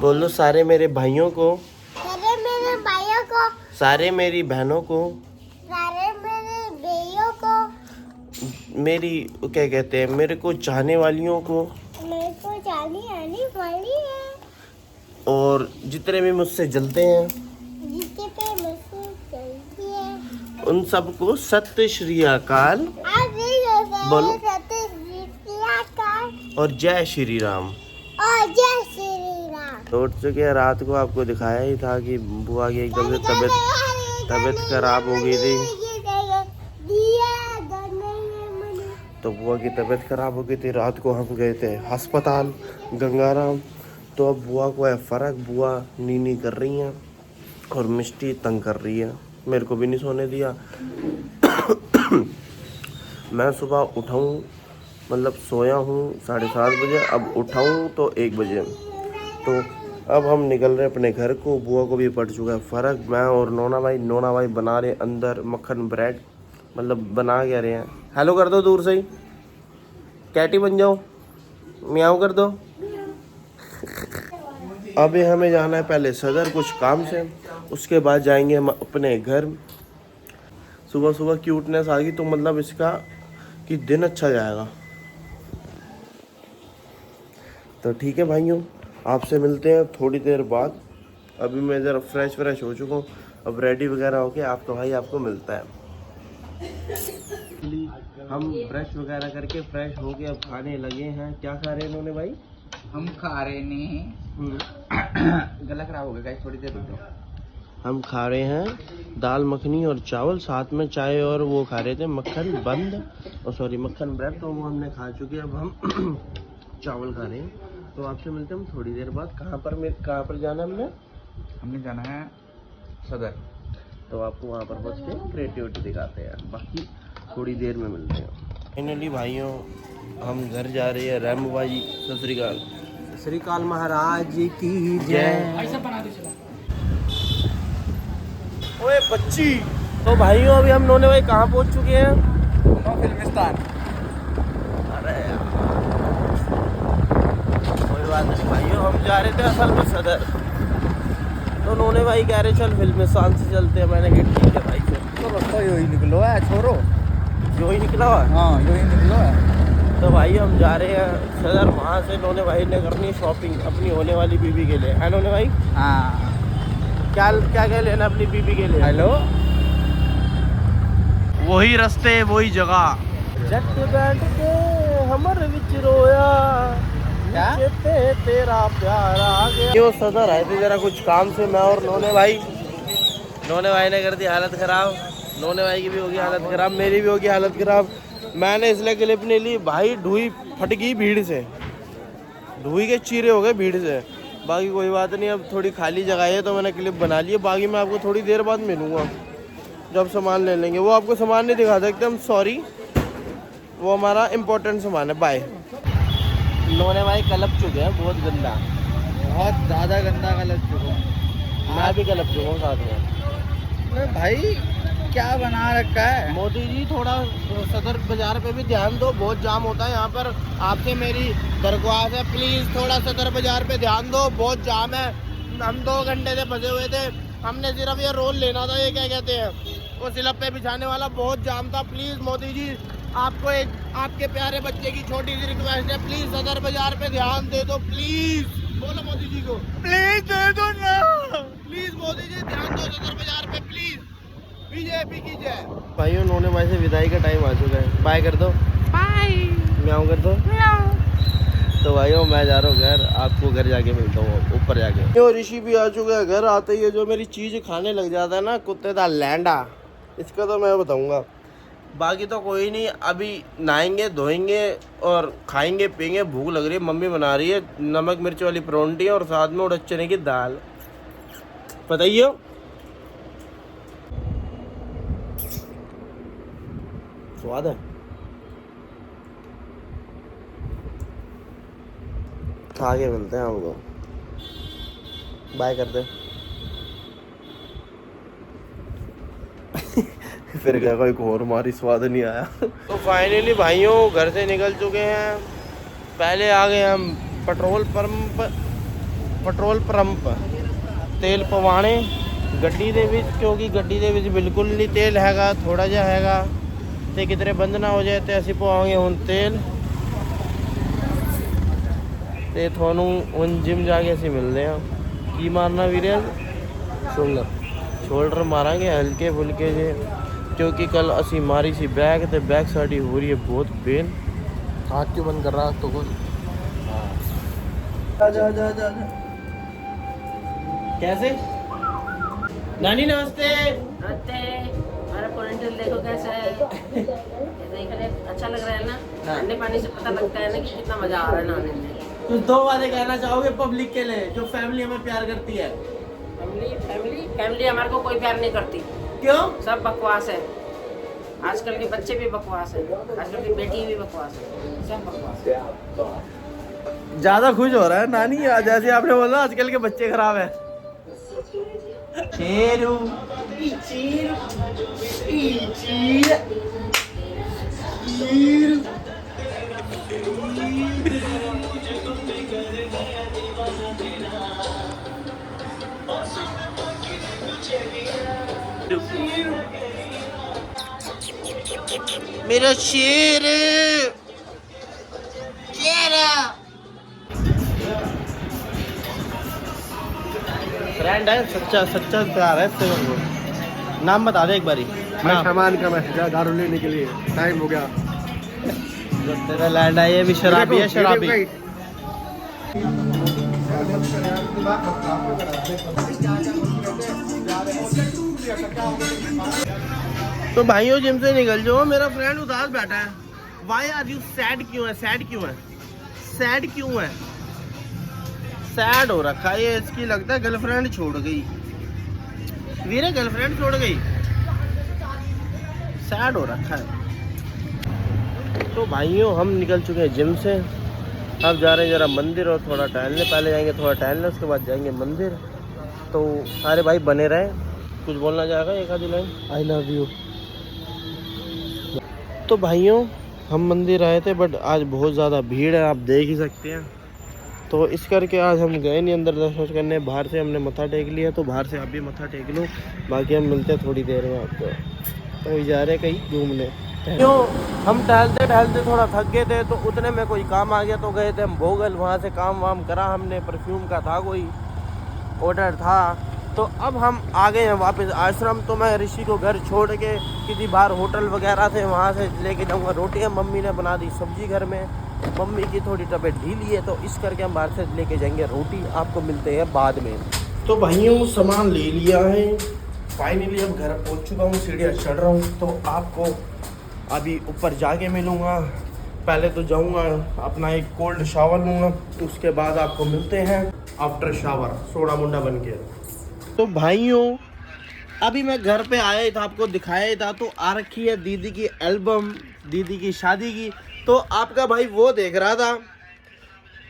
बोलो सारे मेरे भाइयों को, सारे मेरे भाइयों को, सारे मेरी बहनों को, सारे मेरे भाइयों को, मेरी क्या कहते हैं, मेरे को चाहने वालियों को, मेरे को जानी आनी वाली है, और जितने भी मुझसे जलते हैं जिसके पे मुझसे चलती है, उन सबको सत्य श्री अकाल आज बोलो। सत्य श्री अकाल और जय श्री राम। और जय श्री राम। तो उठ चुके हैं, रात को आपको दिखाया ही था कि बुआ की एकदम से तबीयत खराब हो गई थी। तो बुआ की तबीयत खराब हो गई थी, रात को हम गए थे अस्पताल गंगाराम। तो अब बुआ को है फ़र्क, बुआ नीनी कर रही हैं और मिष्टी तंग कर रही है, मेरे को भी नहीं सोने दिया। मैं सुबह उठाऊँ, मतलब सोया हूँ 7:30 बजे, अब उठाऊँ तो 1 बजे। तो अब हम निकल रहे हैं अपने घर को, बुआ को भी पड़ चुका है फ़र्क। मैं और नोना भाई बना रहे अंदर मक्खन ब्रेड, मतलब बना क्या रहे हैं। हेलो कर दो दूर से ही, कैटी बन जाओ, म्याऊं कर दो। अभी हमें जाना है पहले सदर कुछ काम से, उसके बाद जाएंगे हम अपने घर। सुबह सुबह क्यूटनेस आ गई तो मतलब इसका कि दिन अच्छा जाएगा। तो ठीक है भाइयों, आपसे मिलते हैं थोड़ी देर बाद। अभी मैं ज़रा फ्रेश हो चुका हूँ, अब रेडी वगैरह होके आपका भाई आपको मिलता है। हम ब्रश वगैरह करके फ्रेश हो के अब खाने लगे हैं। क्या खा रहे हैं इन्होंने भाई? हम खा रहे नहीं, गला खराब हो गया गाइस, थोड़ी देर रुक जाओ। हम खा रहे हैं दाल मखनी और चावल, साथ में चाय, और वो खा रहे थे मक्खन बंद, और सॉरी मक्खन ब्रेड, तो वो हमने खा चुके। अब हम चावल खा रहे हैं। तो आपसे मिलते हैं हम थोड़ी देर बाद। कहाँ पर जाना हमने जाना है सदर, तो आपको वहाँ पर पहुँच के क्रिएटिविटी दिखाते हैं, बाकी थोड़ी देर में मिलते हैं। फाइनली भाइयों हम घर जा रहे हैं। रैम भाई सत श्री अकाल। सत श्री अकाल महाराज की जय। ओए बच्ची। तो भाइयों अभी हम नोने भाई कहाँ पहुँच चुके हैं? फिल्मिस्तान। अरे यार कोई बात नहीं भाइयों, हम जा रहे थे असल में सदर, तो नोने भाई कह रहे चल फिल्मिस्तान से चलते हैं। मैंने कहा ठीक है भाई चल। तो रास्ता यो ही निकलो है छोरो, जो ही निकला हुआ। हाँ यो ही निकलो है। तो भाई हम जा रहे हैं सदर, वहाँ से नोने भाई ने करनी शॉपिंग अपनी होने वाली बीबी के लिए, है नोने भाई? हाँ क्या क्या लेना अपनी बीबी के लिए? हेलो, वही रास्ते वही जगह। जट बैठ के हमर विच रोया, क्या? पे तेरा प्यार आ गया। क्यों सदर आए थे जरा कुछ काम से, मैं और नोने भाई ने कर दी हालत खराब। नोने भाई की भी होगी हालत खराब, मेरी भी होगी हालत खराब। मैंने इसलिए क्लिप नहीं ली भाई, ढूई फट गई भीड़ से, ढूई के चीरे हो गए भीड़ से। बाकी कोई बात नहीं, अब थोड़ी खाली जगह है तो मैंने क्लिप बना ली है। बाकी मैं आपको थोड़ी देर बाद मिलूँगा जब सामान ले लेंगे। वो आपको सामान नहीं दिखा सकते, हम सॉरी, वो हमारा इम्पोर्टेंट सामान है। बाय। नोने भाई कलप चुके हैं बहुत गंदा, बहुत ज़्यादा गंदा गलत चुका हूँ। मैं भी कलप चुका हूँ साथ में। अरे भाई क्या बना रखा है? मोदी जी थोड़ा सदर बाजार पे भी ध्यान दो, बहुत जाम होता है यहाँ पर। आपसे मेरी दरख्वास्त है, प्लीज थोड़ा सदर बाजार पे ध्यान दो, बहुत जाम है। हम 2 घंटे से फंसे हुए थे, हमने सिर्फ ये रोल लेना था, ये क्या कहते हैं वो सिलप पे बिछाने वाला, बहुत जाम था। प्लीज मोदी जी, आपको एक आपके प्यारे बच्चे की छोटी सी रिक्वेस्ट है, प्लीज सदर बाजार पे ध्यान दे दो, प्लीज। बोलो मोदी जी को प्लीज दे दो ना, प्लीज मोदी जी ध्यान दो सदर बाजार पे, प्लीज। बीजेपी की जय। भाइयों उन्होंने भाई से विदाई का टाइम आ चुका है, बाय कर दो, बाय, म्याऊं कर दो, म्याऊं। तो भाइयों मैं जा रहा हूँ घर, आपको घर जाके मिलता हूँ ऊपर जाके। यो ऋषि भी आ चुका है। घर आते ही जो मेरी चीज खाने लग जाता है ना कुत्ते दा लैंडा, इसका तो मैं बताऊंगा। बाकी तो कोई नहीं, अभी नहाएंगे धोएंगे और खाएंगे पियेंगे। भूख लग रही है, मम्मी बना रही है नमक मिर्च वाली परोंठी और साथ में उड़द चने की दाल, बताइए। स्वाद है। खा के मिलते हैं हमको, बाय करते हैं। फिर क्या कोई और हमारी स्वाद नहीं आया। तो फाइनली भाइयों घर से निकल चुके हैं। पहले आ गए हम पेट्रोल पंप, ਪੈਟਰੋਲ ਪੰਪ ਤੇਲ ਪਵਾਣੇ ਗੱਡੀ ਦੇ ਵਿੱਚ, ਕਿਉਂਕਿ ਗੱਡੀ ਦੇ ਵਿੱਚ ਬਿਲਕੁਲ ਨਹੀਂ ਤੇਲ ਹੈਗਾ, ਥੋੜਾ ਜਿਹਾ ਹੈਗਾ ਤੇ ਕਿਧਰੇ ਬੰਦ ਨਾ ਹੋ ਜਾਏ ਤੇ ਅਸੀਂ ਪਵਾਵਾਂਗੇ ਹੁਣ ਤੇਲ ਤੇ ਤੁਹਾਨੂੰ ਹੁਣ ਜਿਮ ਜਾ ਕੇ ਅਸੀਂ ਮਿਲਦੇ ਹਾਂ। ਕੀ ਮਾਰਨਾ ਵੀਰੇ? ਸ਼ੋਲਡਰ ਮਾਰਾਂਗੇ ਹਲਕੇ ਫੁਲਕੇ ਜੇ, क्योंकि कल असी मारी सी बैक तो बैक साड़ी हो रही है बहुत पेन। आँख क्यों बंद कर रहा तो कुछ जा। कैसे नानी? नमस्ते। नमस्ते। हमारा पोनिटेल देखो कैसा है। अच्छा लग रहा है ना? ठंडे पानी से पता लगता है ना कि कितना मजा आ रहा है नहाने में। तो 2 बातें कहना चाहोगे पब्लिक के लिए जो फैमिली हमें प्यार करती है? फैमिली हमारे को कोई प्यार नहीं करती। क्यों? सब बकवास है। आजकल के बच्चे भी बकवास है, आजकल की बेटी भी बकवास है, सब बकवास है। ज्यादा खुश हो रहा है नानी, जैसे आपने बोला आजकल के बच्चे खराब है। शेरू मेरा शेर फ्रेंड है, सच्चा प्यार है इससे मेरे को। नाम बता दे एक बारी। मैं सामान का मैसेज दारू लेने के लिए टाइम हो गया। जब तेरा लैंड है, ये भी शराबी है, शराबी। तो भाइयों जिम से निकल जाओ, मेरा फ्रेंड उदास बैठा है। Why are you sad? क्यों है सैड? क्यों है सैड? क्यों है सैड हो रखा है ये? इसकी लगता है गर्लफ्रेंड छोड़ गई। वीरे गर्लफ्रेंड छोड़ गई, सैड हो रखा है। तो भाइयों हम निकल चुके हैं जिम से, अब जा रहे हैं जरा मंदिर और थोड़ा टहलने। पहले जाएंगे थोड़ा टहलने, उसके बाद जाएंगे मंदिर। तो सारे भाई बने रहे। कुछ बोलना चाहेगा एक आधी लाइन? I love you. तो भाइयों हम मंदिर आए थे, बट आज बहुत ज़्यादा भीड़ है, आप देख ही सकते हैं। तो इस करके आज हम गए नहीं अंदर दर्शन करने, बाहर से हमने मत्था टेक लिया। तो बाहर से आप भी मत्था टेक लो, बाकी हम मिलते हैं थोड़ी देर में आपको। तो जा रहे कहीं घूमने। क्यों हम टहलते टहलते थोड़ा थक गए थे, तो उतने में कोई काम आ गया, तो गए थे हम भोगल। वहाँ से काम वाम करा हमने, परफ्यूम का था कोई ऑर्डर था। तो अब हम आ गए हैं वापस आश्रम। तो मैं ऋषि को घर छोड़ के किसी बाहर होटल वगैरह थे वहाँ से लेके जाऊँगा रोटियाँ। मम्मी ने बना दी सब्जी घर में, मम्मी की थोड़ी तबीयत ढीली है, तो इस करके हम बाहर से लेके जाएंगे रोटी। आपको मिलते हैं बाद में। तो भाइयों सामान ले लिया है, फाइनली अब घर पहुँच चुका हूँ, सीढ़ियाँ चढ़ रहा हूँ। तो आपको अभी ऊपर जाके मिलूँगा। पहले तो जाऊँगा अपना एक कोल्ड शावर लूँगा, उसके बाद आपको मिलते हैं आफ्टर शावर सोडा मुंडा बन के। तो भाइयों अभी मैं घर पे आया था, आपको दिखाया ही था। तो आ रखी है दीदी की एल्बम, दीदी की शादी की। तो आपका भाई वो देख रहा था,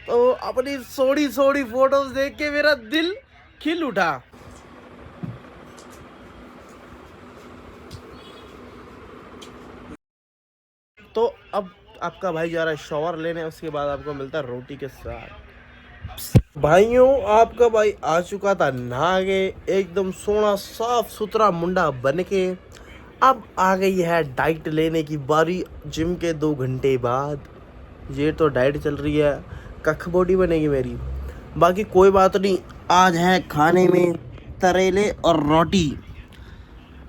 तो अपनी सोड़ी सोड़ी फोटोज देख के मेरा दिल खिल उठा। तो अब आपका भाई जा रहा है शॉवर लेने, उसके बाद आपको मिलता है रोटी के साथ। भाइयों आपका भाई आ चुका था नहा के, एकदम सोना साफ सुथरा मुंडा बन के। अब आ गई है डाइट लेने की बारी, जिम के 2 घंटे बाद। ये तो डाइट चल रही है, कख बॉडी बनेगी मेरी। बाकी कोई बात नहीं, आज है खाने में करेले और रोटी।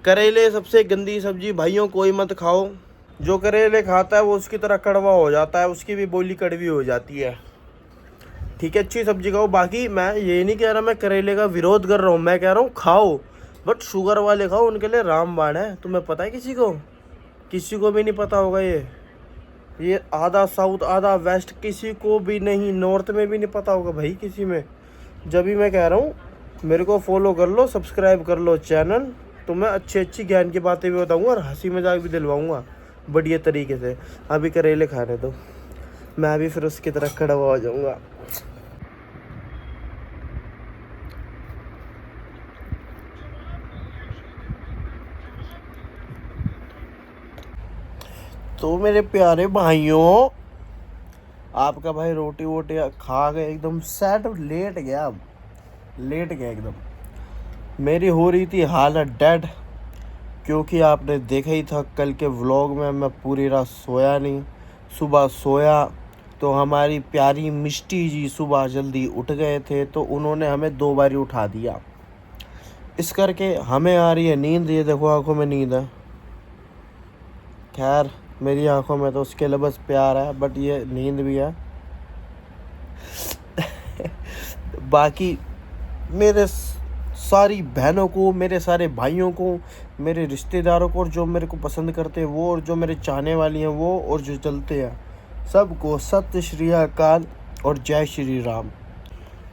करेले सबसे गंदी सब्जी भाइयों, कोई मत खाओ। जो करेले खाता है वो उसकी तरह कड़वा हो जाता है, उसकी भी बोली कड़वी हो जाती है। ठीक है, अच्छी सब्जी खाओ। बाकी मैं ये नहीं कह रहा मैं करेले का विरोध कर रहा हूँ, मैं कह रहा हूँ खाओ, बट शुगर वाले खाओ, उनके लिए रामबाण है। तुम्हें पता है किसी को भी नहीं पता होगा। ये आधा साउथ आधा वेस्ट, किसी को भी नहीं, नॉर्थ में भी नहीं पता होगा भाई किसी में। जब भी मैं कह रहा हूँ मेरे को फॉलो कर लो, सब्सक्राइब कर लो चैनल, तो मैं अच्छी ज्ञान की बातें भी बताऊँगा और हंसी मजाक भी दिलवाऊँगा बढ़िया तरीके से। अभी करेले खाने दो, मैं भी फिर उसकी तरह खड़ा हो जाऊँगा। तो मेरे प्यारे भाइयों आपका भाई रोटी वोटी खा के एकदम सेट लेट गया। अब लेट गए एकदम। मेरी हो रही थी हालत डेड, क्योंकि आपने देखा ही था कल के व्लॉग में मैं पूरी रात सोया नहीं। सुबह सोया तो हमारी प्यारी मिष्टी जी सुबह जल्दी उठ गए थे, तो उन्होंने हमें 2 बारी उठा दिया। इस करके हमें आ रही है नींद। ये देखो आंखों में नींद है। खैर मेरी आंखों में तो उसके लिए बस प्यार है, बट ये नींद भी है। बाकी मेरे सारी बहनों को, मेरे सारे भाइयों को, मेरे रिश्तेदारों को, और जो मेरे को पसंद करते हैं वो, और जो मेरे चाहने वाली हैं वो, और जो चलते हैं सबको सत्य श्री अकाल और जय श्री राम।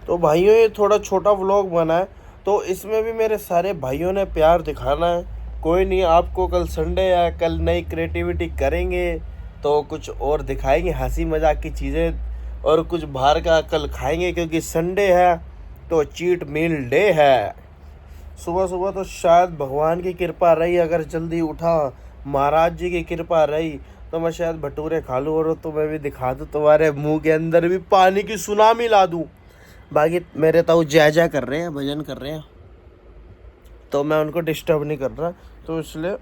तो भाइयों ये थोड़ा छोटा व्लॉग बना है, तो इसमें भी मेरे सारे भाइयों ने प्यार दिखाना है। कोई नहीं, आपको कल संडे है, कल नई क्रिएटिविटी करेंगे तो कुछ और दिखाएंगे, हंसी मजाक की चीज़ें, और कुछ बाहर का कल खाएंगे, क्योंकि संडे है तो चीट मील डे है। सुबह सुबह तो शायद भगवान की कृपा रही, अगर जल्दी उठा, महाराज जी की कृपा रही, तो मैं शायद भटूरे खा लूँ और तुम्हें भी दिखा दूँ, तुम्हारे मुंह के अंदर भी पानी की सुनामी ला दूँ। बाकी मेरे ताऊ जय जय कर रहे हैं, भजन कर रहे हैं, तो मैं उनको डिस्टर्ब नहीं कर रहा, तो इसलिए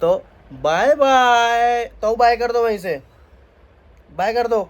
तो बाय बाय। तो बाय कर दो, वहीं से बाय कर दो।